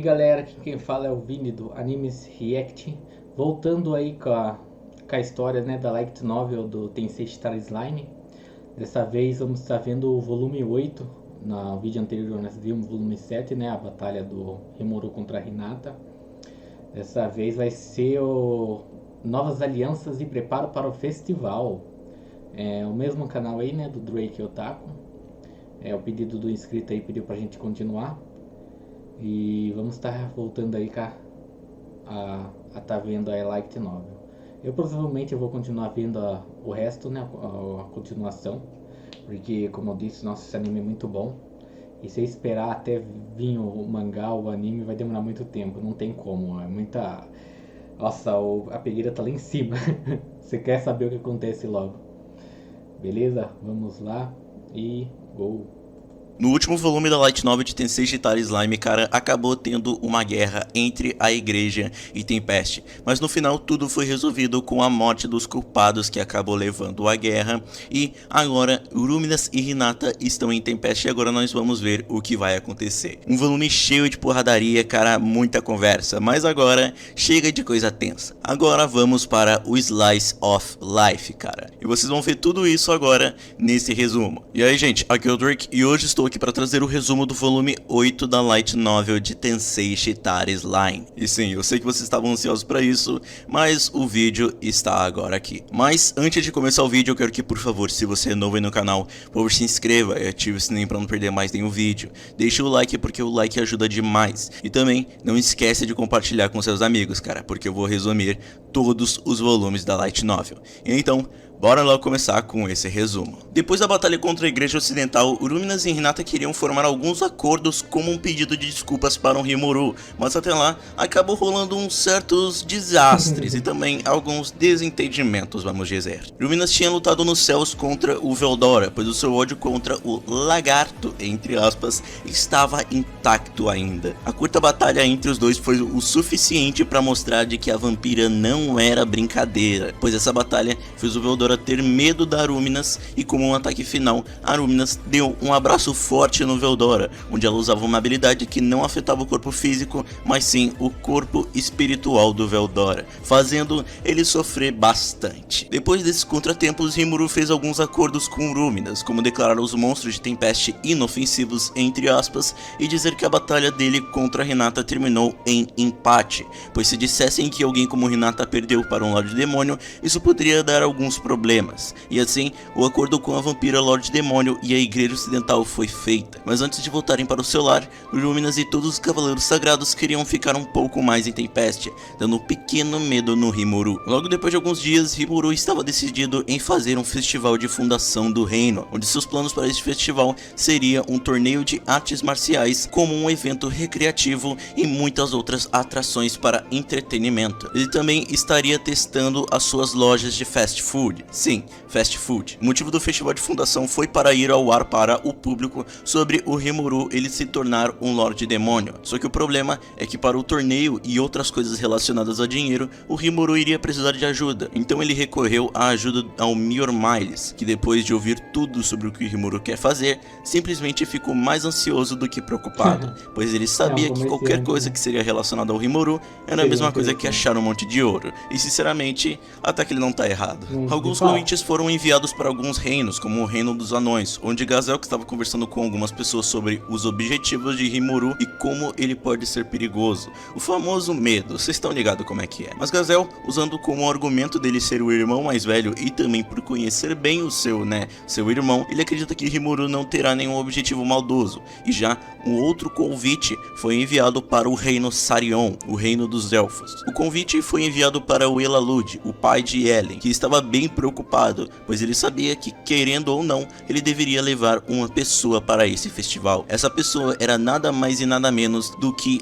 galera, aqui quem fala é o Vini do Animes React, voltando aí com a história, né, da Light Novel do Tensei Star Slime. Dessa vez vamos estar vendo o volume 8. No vídeo anterior nós vimos o volume 7, né, a batalha do Rimuru contra a Hinata. Dessa vez vai ser novas alianças e preparo para o festival. É o mesmo canal aí, né, do Drake Otaku. É o pedido do inscrito aí, pediu pra gente continuar. E vamos estar voltando aí a tá vendo a Light Novel. Eu provavelmente vou continuar vendo o resto, né, a continuação, porque como eu disse, nossa, esse anime é muito bom. E se eu esperar até vir o mangá, o anime, vai demorar muito tempo, não tem como, é muita... Nossa, a pegueira tá lá em cima. Você quer saber o que acontece logo. Beleza? Vamos lá e go! No último volume da Light Novel de Tensei Star Slime, cara, acabou tendo uma guerra entre a igreja e Tempest, mas no final tudo foi resolvido com a morte dos culpados que acabou levando a guerra, e agora Luminas e Hinata estão em Tempest e agora nós vamos ver o que vai acontecer. Um volume cheio de porradaria, cara, muita conversa, mas agora chega de coisa tensa. Agora vamos para o Slice of Life, cara, e vocês vão ver tudo isso agora nesse resumo. E aí, gente, aqui é o Drake e hoje estou aqui para trazer o resumo do volume 8 da Light Novel de Tensei Star Slime. E sim, eu sei que vocês estavam ansiosos para isso, mas o vídeo está agora aqui. Mas antes de começar o vídeo, eu quero que, por favor, se você é novo aí no canal, por favor, se inscreva e ative o sininho para não perder mais nenhum vídeo. Deixe o like porque o like ajuda demais. E também não esquece de compartilhar com seus amigos, cara, porque eu vou resumir todos os volumes da Light Novel. E então, bora logo começar com esse resumo. Depois da batalha contra a Igreja Ocidental, Luminas e Hinata queriam formar alguns acordos como um pedido de desculpas para o Rimuru, mas até lá acabou rolando uns certos desastres e também alguns desentendimentos, vamos dizer. Luminas tinha lutado nos céus contra o Veldora, pois o seu ódio contra o lagarto, entre aspas, estava intacto ainda. A curta batalha entre os dois foi o suficiente para mostrar de que a vampira não era brincadeira, pois essa batalha fez o Veldora ter medo da Luminas e como um ataque final, a Luminas deu um abraço forte no Veldora, onde ela usava uma habilidade que não afetava o corpo físico, mas sim o corpo espiritual do Veldora, fazendo ele sofrer bastante. Depois desses contratempos, Rimuru fez alguns acordos com Luminas, como declarar os monstros de Tempest inofensivos, entre aspas, e dizer que a batalha dele contra Hinata terminou em empate, pois se dissessem que alguém como Hinata perdeu para um Lorde Demônio, isso poderia dar alguns problemas, e assim o acordo com a vampira Lorde Demônio e a Igreja Ocidental foi feita. Mas antes de voltarem para o seu lar, Luminas e todos os Cavaleiros Sagrados queriam ficar um pouco mais em Tempest, dando um pequeno medo no Rimuru. Logo depois de alguns dias, Rimuru estava decidido em fazer um festival de fundação do reino, onde seus planos para este festival seria um torneio de artes marciais, como um evento recreativo e muitas outras atrações para entretenimento. Ele também estaria testando as suas lojas de fast food. Sim, fast food. O motivo do festival de fundação foi para ir ao ar para o público sobre o Rimuru ele se tornar um Lorde Demônio. Só que o problema é que para o torneio e outras coisas relacionadas a dinheiro, o Rimuru iria precisar de ajuda. Então ele recorreu à ajuda ao Mior Miles, que depois de ouvir tudo sobre o que o Rimuru quer fazer, simplesmente ficou mais ansioso do que preocupado, pois ele sabia que qualquer coisa que seria relacionada ao Rimuru era a mesma coisa que achar um monte de ouro. E sinceramente, até que ele não tá errado. Alguns convites foram enviados para alguns reinos, como o Reino dos Anões, onde Gazel, que estava conversando com algumas pessoas sobre os objetivos de Rimuru e como ele pode ser perigoso. O famoso medo, vocês estão ligados como é que é. Mas Gazel, usando como argumento dele ser o irmão mais velho e também por conhecer bem o seu irmão, ele acredita que Rimuru não terá nenhum objetivo maldoso. E já um outro convite foi enviado para o Reino Sarion, o Reino dos Elfos. O convite foi enviado para o Elalud, o pai de Ellen, que estava bem preocupado, pois ele sabia que, querendo ou não, ele deveria levar uma pessoa para esse festival. Essa pessoa era nada mais e nada menos do que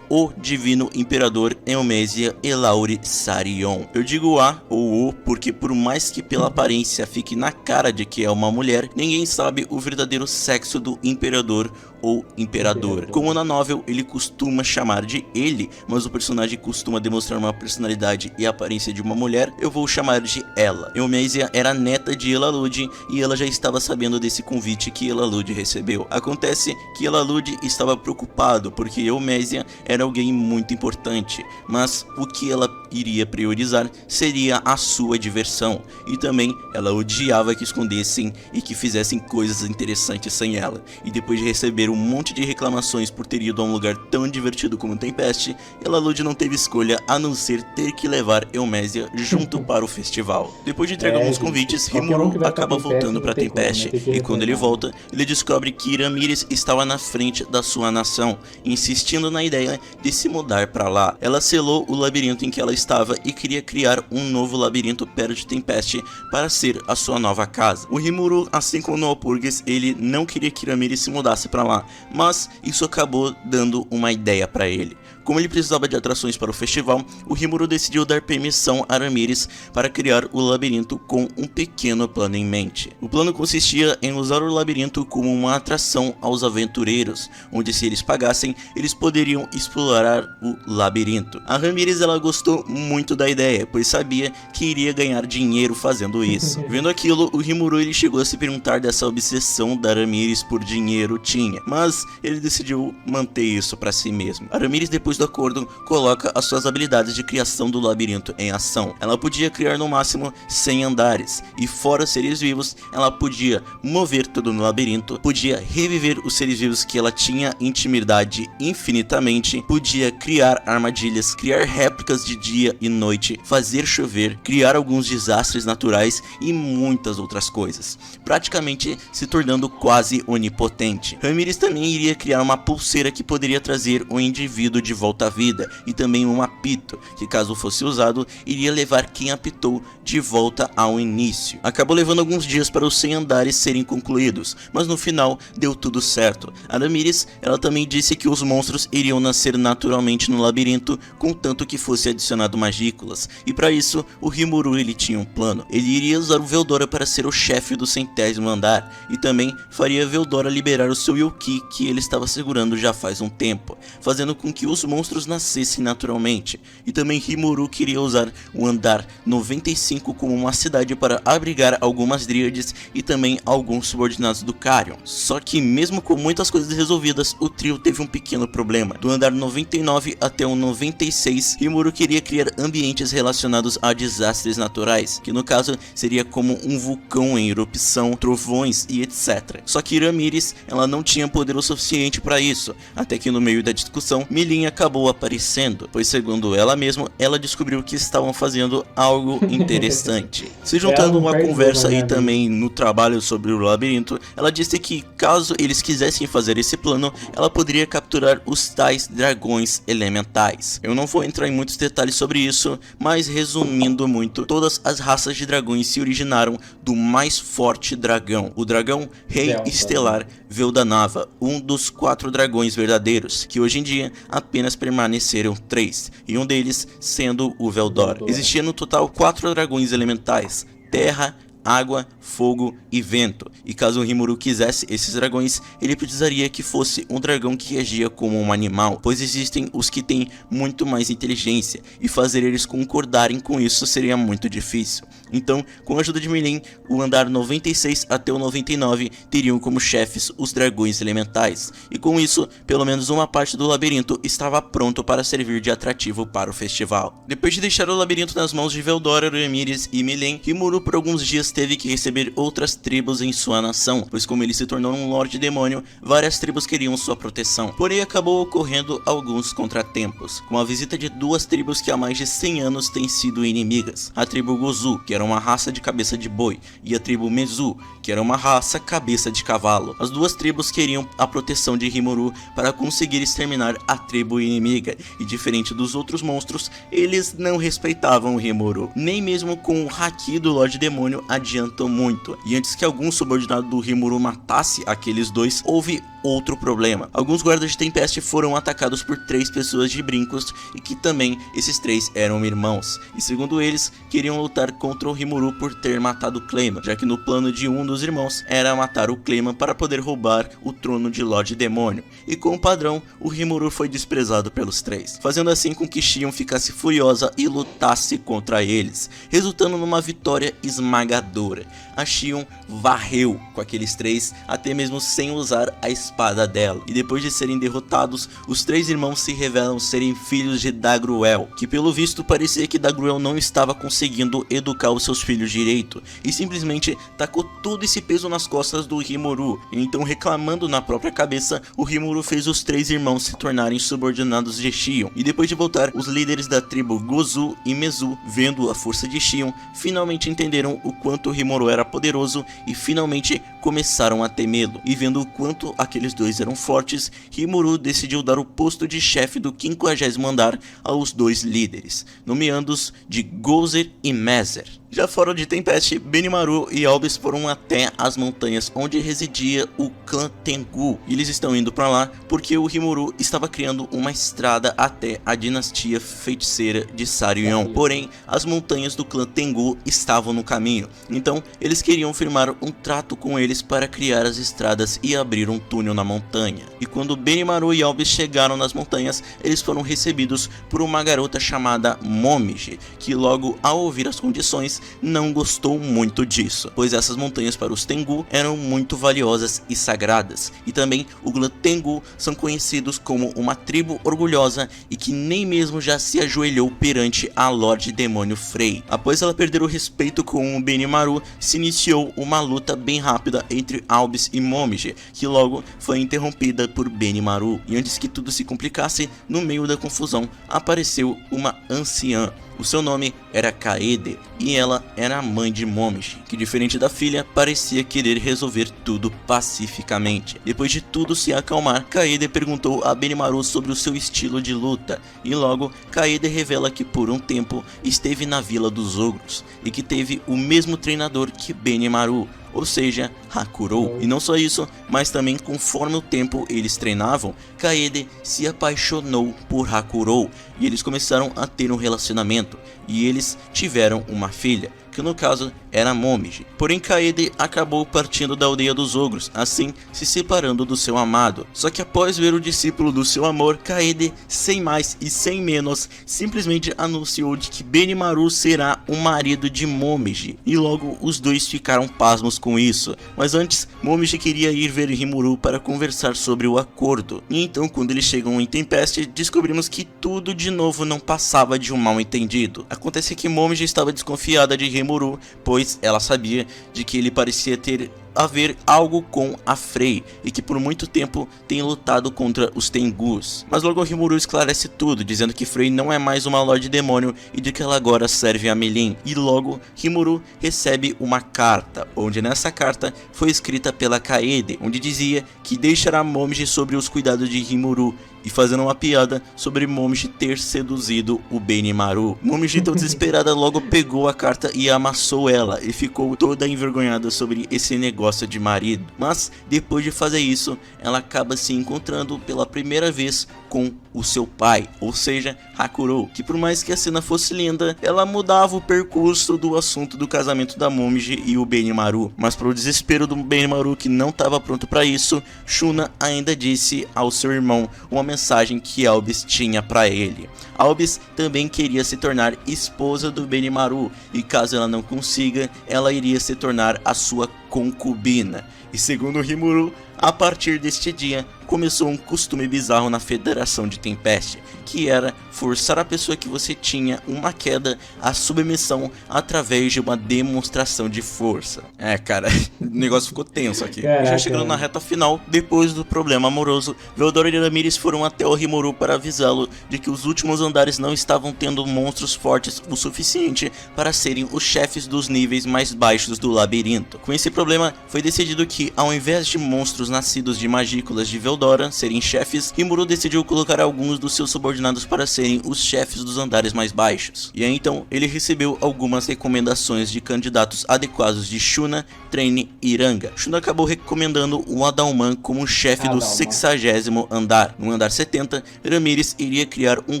o Divino Imperador Eumesia Elauri Sarion. Eu digo a ou o porque por mais que pela aparência fique na cara de que é uma mulher, ninguém sabe o verdadeiro sexo do Imperador ou Imperador. Como na novel ele costuma chamar de ele, mas o personagem costuma demonstrar uma personalidade e aparência de uma mulher, eu vou chamar de ela. Eumésia era neta de Elalude e ela já estava sabendo desse convite que Elalude recebeu. Acontece que Elalude estava preocupado porque Eumésia era alguém muito importante, mas o que ela iria priorizar seria a sua diversão, e também ela odiava que escondessem e que fizessem coisas interessantes sem ela. E depois de receber um monte de reclamações por ter ido a um lugar tão divertido como Tempest, Elalude não teve escolha a não ser ter que levar Eumésia junto para o festival. Depois de entregar alguns convites, Rimuru acaba voltando para Tempest, e quando ele volta, ele descobre que Ramírez estava na frente da sua nação, insistindo na ideia de se mudar para lá. Ela selou o labirinto em que ela estava e queria criar um novo labirinto perto de Tempest para ser a sua nova casa. O Rimuru, assim como no Walpurgis, ele não queria que Ramírez se mudasse para lá, mas isso acabou dando uma ideia para ele. Como ele precisava de atrações para o festival, o Rimuru decidiu dar permissão a Ramírez para criar o labirinto com um pequeno plano em mente. O plano consistia em usar o labirinto como uma atração aos aventureiros, onde se eles pagassem, eles poderiam explorar o labirinto. A Ramírez ela gostou muito da ideia, pois sabia que iria ganhar dinheiro fazendo isso. Vendo aquilo, o Rimuru ele chegou a se perguntar dessa obsessão da Ramírez por dinheiro tinha, mas ele decidiu manter isso para si mesmo. A Ramírez, depois do acordo, coloca as suas habilidades de criação do labirinto em ação. Ela podia criar no máximo 100 andares, e fora os seres vivos, ela podia mover tudo no labirinto, podia reviver os seres vivos que ela tinha intimidade infinitamente, podia criar armadilhas, criar réplicas de dia e noite, fazer chover, criar alguns desastres naturais e muitas outras coisas, praticamente se tornando quase onipotente. Ramírez também iria criar uma pulseira que poderia trazer o indivíduo de volta à vida, e também um apito, que caso fosse usado, iria levar quem apitou de volta ao início. Acabou levando alguns dias para os 100 andares serem concluídos, mas no final deu tudo certo. A Ramírez, ela também disse que os monstros iriam nascer naturalmente no labirinto, contanto que fosse adicionado magículas, e para isso o Rimuru ele tinha um plano. Ele iria usar o Veldora para ser o chefe do 100º andar, e também faria Veldora liberar o seu Yuki que ele estava segurando já faz um tempo, fazendo com que os monstros nascessem naturalmente. E também Rimuru queria usar o andar 95 como uma cidade para abrigar algumas dríades e também alguns subordinados do Carion. Só que mesmo com muitas coisas resolvidas, o trio teve um pequeno problema. Do andar 99 até o 96, Rimuru queria criar ambientes relacionados a desastres naturais, que no caso seria como um vulcão em erupção, trovões e etc. Só que Ramírez, ela não tinha poder o suficiente para isso, até que no meio da discussão, Milin acabou aparecendo, pois segundo ela mesma, ela descobriu que estavam fazendo algo interessante. Se juntando uma conversa aí também no trabalho sobre o labirinto, ela disse que caso eles quisessem fazer esse plano, ela poderia capturar os tais dragões elementais. Eu não vou entrar em muitos detalhes sobre isso, mas resumindo muito, todas as raças de dragões se originaram do mais forte dragão, o dragão Rei Estelar Veldanava, um dos 4 dragões verdadeiros, que hoje em dia apenas permaneceram 3, e um deles sendo o Veldor. Existia no total 4 dragões elementais: terra, água, fogo e vento, e caso o Rimuru quisesse esses dragões, ele precisaria que fosse um dragão que agia como um animal, pois existem os que têm muito mais inteligência, e fazer eles concordarem com isso seria muito difícil. Então, com a ajuda de Milin, o andar 96 até o 99 teriam como chefes os dragões elementais, e com isso, pelo menos uma parte do labirinto estava pronto para servir de atrativo para o festival. Depois de deixar o labirinto nas mãos de Veldora, Ramírez e Milin, Rimuru por alguns dias teve que receber outras tribos em sua nação, pois como ele se tornou um Lorde Demônio, várias tribos queriam sua proteção. Porém, acabou ocorrendo alguns contratempos, com a visita de 2 tribos que há mais de 100 anos têm sido inimigas: a tribo Gozu, que era uma raça de cabeça de boi, e a tribo Mezu, que era uma raça cabeça de cavalo. As 2 tribos queriam a proteção de Rimuru para conseguir exterminar a tribo inimiga, e diferente dos outros monstros, eles não respeitavam Rimuru. Nem mesmo com o haki do Lorde Demônio, a adiantou muito, e antes que algum subordinado do Rimuru matasse aqueles dois, houve outro problema. Alguns guardas de Tempest foram atacados por 3 pessoas de brincos, e que também esses 3 eram irmãos, e segundo eles, queriam lutar contra o Rimuru por ter matado Clayman, já que no plano de um dos irmãos era matar o Clayman para poder roubar o trono de Lorde Demônio, e como padrão, o Rimuru foi desprezado pelos 3, fazendo assim com que Xion ficasse furiosa e lutasse contra eles, resultando numa vitória esmagadora. A Xion varreu com aqueles 3, até mesmo sem usar a espada dela, e depois de serem derrotados, os 3 irmãos se revelam serem filhos de Dagruel, que pelo visto parecia que Dagruel não estava conseguindo educar os seus filhos direito, e simplesmente tacou todo esse peso nas costas do Rimuru. Então, reclamando na própria cabeça, o Rimuru fez os 3 irmãos se tornarem subordinados de Xion, e depois de voltar, os líderes da tribo Gozu e Mezu, vendo a força de Xion, finalmente entenderam o quanto o Rimuru era poderoso e finalmente começaram a temê-lo, e vendo o quanto aqueles dois eram fortes, Rimuru decidiu dar o posto de chefe do 50º andar aos 2 líderes, nomeando-os de Gozer e Mezer. Já fora de Tempest, Benimaru e Albis foram até as montanhas onde residia o clã Tengu, e eles estão indo para lá porque o Rimuru estava criando uma estrada até a dinastia feiticeira de Saryon. Porém, as montanhas do clã Tengu estavam no caminho, então eles queriam firmar um trato com eles para criar as estradas e abrir um túnel na montanha. E quando Benimaru e Albis chegaram nas montanhas, eles foram recebidos por uma garota chamada Momiji, que logo ao ouvir as condições não gostou muito disso, pois essas montanhas para os Tengu eram muito valiosas e sagradas, e também o clã Tengu são conhecidos como uma tribo orgulhosa e que nem mesmo já se ajoelhou perante a Lorde Demônio Frey. Após ela perder o respeito com o Benimaru, se iniciou uma luta bem rápida entre Albis e Momiji, que logo foi interrompida por Benimaru, e antes que tudo se complicasse, no meio da confusão apareceu uma anciã. O seu nome era Kaede, e ela era a mãe de Momiji, que diferente da filha, parecia querer resolver tudo pacificamente. Depois de tudo se acalmar, Kaede perguntou a Benimaru sobre o seu estilo de luta, e logo Kaede revela que por um tempo esteve na Vila dos Ogros, e que teve o mesmo treinador que Benimaru, ou seja, Hakurou. E não só isso, mas também conforme o tempo eles treinavam, Kaede se apaixonou por Hakurou, e eles começaram a ter um relacionamento, e eles tiveram uma filha, que no caso era Momiji. Porém, Kaede acabou partindo da aldeia dos ogros, assim se separando do seu amado. Só que após ver o discípulo do seu amor, Kaede, sem mais e sem menos, simplesmente anunciou de que Benimaru será o marido de Momiji, e logo os dois ficaram pasmos com isso. Mas antes, Momiji queria ir ver Rimuru para conversar sobre o acordo, e então quando eles chegam em Tempest, descobrimos que tudo de novo não passava de um mal entendido. Acontece que Momiji estava desconfiada de Rimuru, pois ela sabia de que ele parecia ter a ver algo com a Frey, e que por muito tempo tem lutado contra os Tengus. Mas logo Rimuru esclarece tudo, dizendo que Frey não é mais uma Lorde Demônio e de que ela agora serve a Melim. E logo Rimuru recebe uma carta, onde nessa carta foi escrita pela Kaede, onde dizia que deixará Momiji sobre os cuidados de Rimuru, e fazendo uma piada sobre Momiji ter seduzido o Benimaru. Momiji, tão desesperada, logo pegou a carta e amassou ela, e ficou toda envergonhada sobre esse negócio de marido. Mas depois de fazer isso, ela acaba se encontrando pela primeira vez com o seu pai, ou seja, Hakurou, que por mais que a cena fosse linda, ela mudava o percurso do assunto do casamento da Momiji e o Benimaru. Mas para o desespero do Benimaru, que não estava pronto para isso, Shuna ainda disse ao seu irmão uma mensagem que Albis tinha para ele. Albis também queria se tornar esposa do Benimaru, e caso ela não consiga, ela iria se tornar a sua concubina. E segundo Rimuru, a partir deste dia, começou um costume bizarro na Federação de Tempest, que era forçar a pessoa que você tinha uma queda à submissão através de uma demonstração de força. Cara, o negócio ficou tenso aqui. Já chegando na reta final, depois do problema amoroso, Veldora e Ramírez foram até o Rimuru para avisá-lo de que os últimos andares não estavam tendo monstros fortes o suficiente para serem os chefes dos níveis mais baixos do labirinto. Com esse problema, foi decidido que, ao invés de monstros nascidos de magículas de Veldora serem chefes, Rimuru decidiu colocar alguns dos seus subordinados subordinados para serem os chefes dos andares mais baixos. E aí então ele recebeu algumas recomendações de candidatos adequados de Shuna, Traine e Iranga. Shuna acabou recomendando o Adalman como chefe do 60º andar. No andar 70, Ramírez iria criar um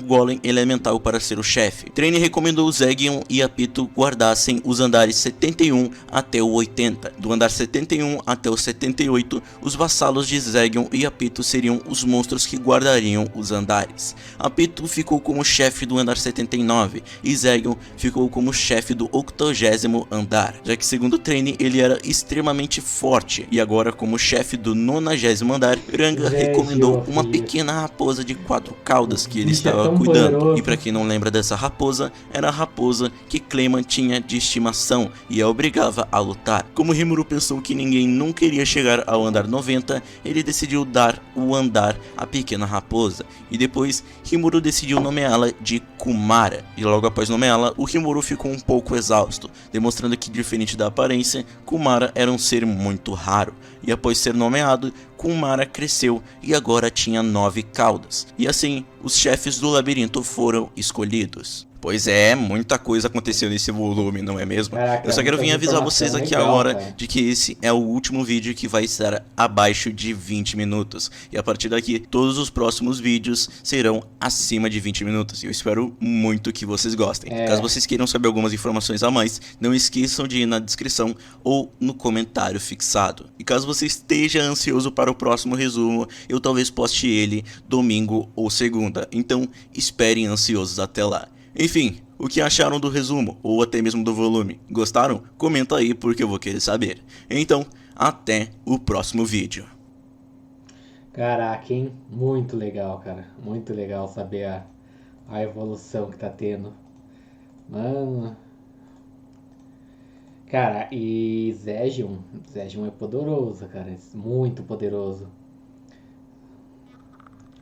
golem elemental para ser o chefe. Traine recomendou Zegion e Apito guardassem os andares 71 até o 80. Do andar 71 até o 78, os vassalos de Zegion e Apito seriam os monstros que guardariam os andares. Apito ficou como chefe do andar 79 e Zegion ficou como chefe do 80º andar, já que segundo Traine ele era extremamente forte. E agora como chefe do 90º andar, Ranga recomendou uma pequena raposa de 4 caudas que ele estava cuidando. E para quem não lembra dessa raposa, era a raposa que Clayman tinha de estimação e a obrigava a lutar. Como Rimuru pensou que ninguém nunca iria chegar ao andar 90, ele decidiu dar o andar à pequena raposa, e depois Rimuru decidiu nomeá-la de Kumara, e logo após nomeá-la, o Rimuru ficou um pouco exausto, demonstrando que, diferente da aparência, Kumara era um ser muito raro, e após ser nomeado, Kumara cresceu e agora tinha 9 caudas, e assim, os chefes do labirinto foram escolhidos. Pois é, muita coisa aconteceu nesse volume, não é mesmo? Caraca, eu só quero vir avisar vocês aqui legal, agora, cara, de que esse é o último vídeo que vai estar abaixo de 20 minutos. E a partir daqui, todos os próximos vídeos serão acima de 20 minutos. E eu espero muito que vocês gostem. Caso vocês queiram saber algumas informações a mais, não esqueçam de ir na descrição ou no comentário fixado. E caso você esteja ansioso para o próximo resumo, eu talvez poste ele domingo ou segunda. Então, esperem ansiosos até lá. Enfim, o que acharam do resumo, ou até mesmo do volume? Gostaram? Comenta aí porque eu vou querer saber. Então, até o próximo vídeo. Caraca, hein? Muito legal, cara. Muito legal saber a evolução que tá tendo. Mano. Cara, e Zegion é poderoso, cara. Muito poderoso.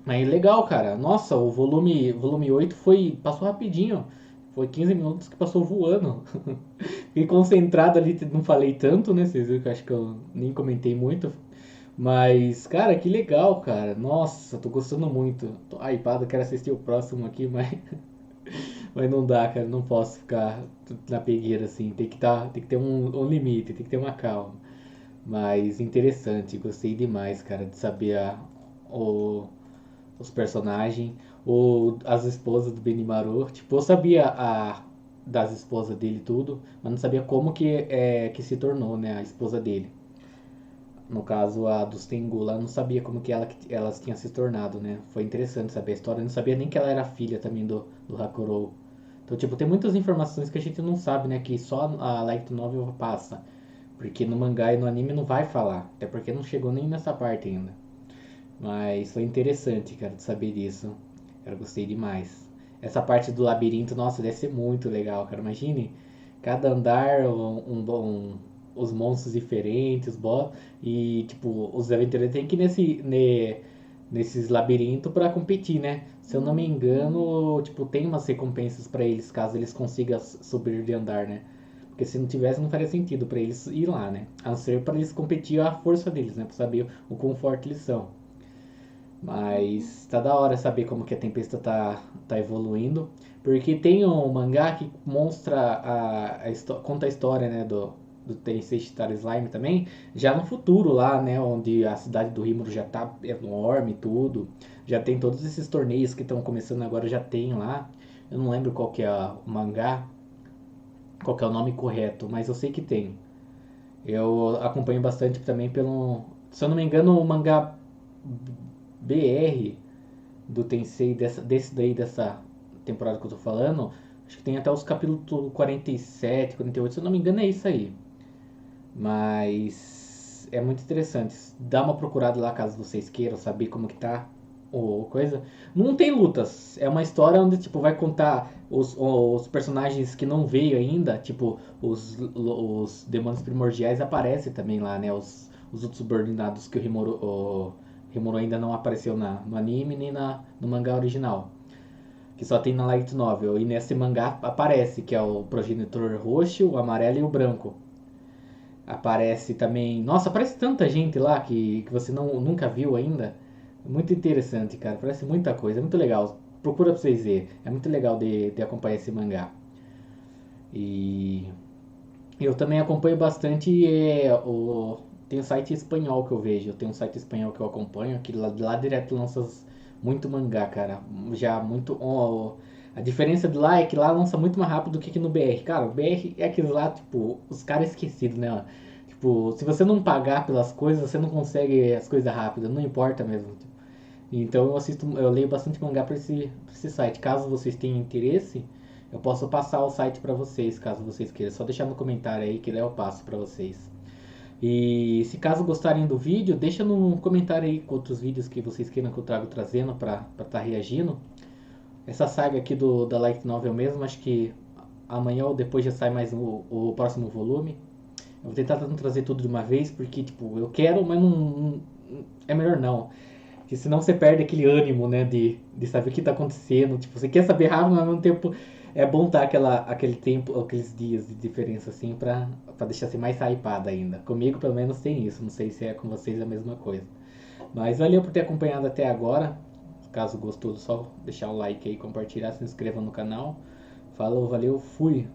Mas legal, cara. Nossa, o volume 8 passou rapidinho. Foi 15 minutos que passou voando. Fiquei concentrado ali, não falei tanto, né? Vocês viram que eu acho que eu nem comentei muito. Mas, cara, que legal, cara. Nossa, tô gostando muito. Tô hypado, quero assistir o próximo aqui, mas mas não dá, cara. Não posso ficar na pegueira assim. Tem que ter um limite, tem que ter uma calma. Mas interessante, gostei demais, cara, de saber os personagens, ou as esposas do Benimaru. Tipo, eu sabia das esposas dele tudo, mas não sabia como que se tornou, né, a esposa dele. No caso, a dos Tengu lá, não sabia como que elas tinham se tornado, né. Foi interessante saber a história. Eu não sabia nem que ela era filha também do Hakurou. Então, tipo, tem muitas informações que a gente não sabe, né, que só a Light Novel passa. Porque no mangá e no anime não vai falar, até porque não chegou nem nessa parte ainda. Mas foi interessante, cara, de saber disso. Eu gostei demais. Essa parte do labirinto, nossa, deve ser muito legal, cara. Imagine, cada andar, os monstros diferentes, os boss. E, tipo, os aventureiros têm que ir nesses labirintos pra competir, né? Se eu não me engano, tipo, tem umas recompensas pra eles, caso eles consigam subir de andar, né? Porque se não tivesse, não faria sentido pra eles ir lá, né? A não ser pra eles competir a força deles, né? Pra saber o quão forte eles são. Mas tá da hora saber como que a Tempesta tá evoluindo. Porque tem um mangá que mostra conta a história, né, do Tensei Star Slime também, já no futuro lá, né, onde a cidade do Rimuru já tá enorme e tudo. Já tem todos esses torneios que estão começando agora, já tem lá. Eu não lembro qual que é o mangá, qual que é o nome correto, mas eu sei que tem. Eu acompanho bastante também se eu não me engano, o mangá BR do Tensei dessa temporada que eu tô falando, acho que tem até os capítulos 47, 48, se eu não me engano é isso aí. Mas é muito interessante. Dá uma procurada lá caso vocês queiram saber como que tá ou coisa. Não tem lutas, é uma história onde tipo vai contar os personagens que não veio ainda, tipo os demônios primordiais aparecem também lá, né, os outros subordinados que o Rimuru ainda não apareceu no anime nem no mangá original, que só tem na Light Novel. E nesse mangá aparece, que é o progenitor roxo, o amarelo e o branco. Aparece também... Nossa, aparece tanta gente lá que você nunca viu ainda. Muito interessante, cara. Parece muita coisa, é muito legal. procura pra vocês verem. É muito legal de acompanhar esse mangá. E eu também acompanho bastante tem um site espanhol que eu vejo. Tem um site espanhol que eu acompanho, que lá direto lança muito mangá, cara. Já muito. A diferença de lá é que lá lança muito mais rápido do que aqui no BR. Cara, o BR é aqueles lá, tipo, os caras esquecidos, né? Tipo, se você não pagar pelas coisas, você não consegue as coisas rápidas, não importa mesmo. Então eu leio bastante mangá pra esse site. Caso vocês tenham interesse, eu posso passar o site pra vocês, caso vocês queiram. É só deixar no comentário aí que daí eu passo pra vocês. E se caso gostarem do vídeo, deixa no comentário aí com outros vídeos que vocês queiram que eu trago trazendo pra estar reagindo. Essa saga aqui da Light Novel mesmo, acho que amanhã ou depois já sai mais o próximo volume. Eu vou tentar não trazer tudo de uma vez, porque tipo, eu quero, mas é melhor não. Porque senão você perde aquele ânimo, né, de saber o que tá acontecendo. Tipo, você quer saber rápido, mas ao mesmo tempo é bom estar aquele tempo, aqueles dias de diferença, assim, pra deixar você mais hypado ainda. Comigo, pelo menos, tem isso. Não sei se é com vocês a mesma coisa. Mas valeu por ter acompanhado até agora. Caso gostou, só deixar o like aí, compartilhar, se inscreva no canal. Falou, valeu, fui!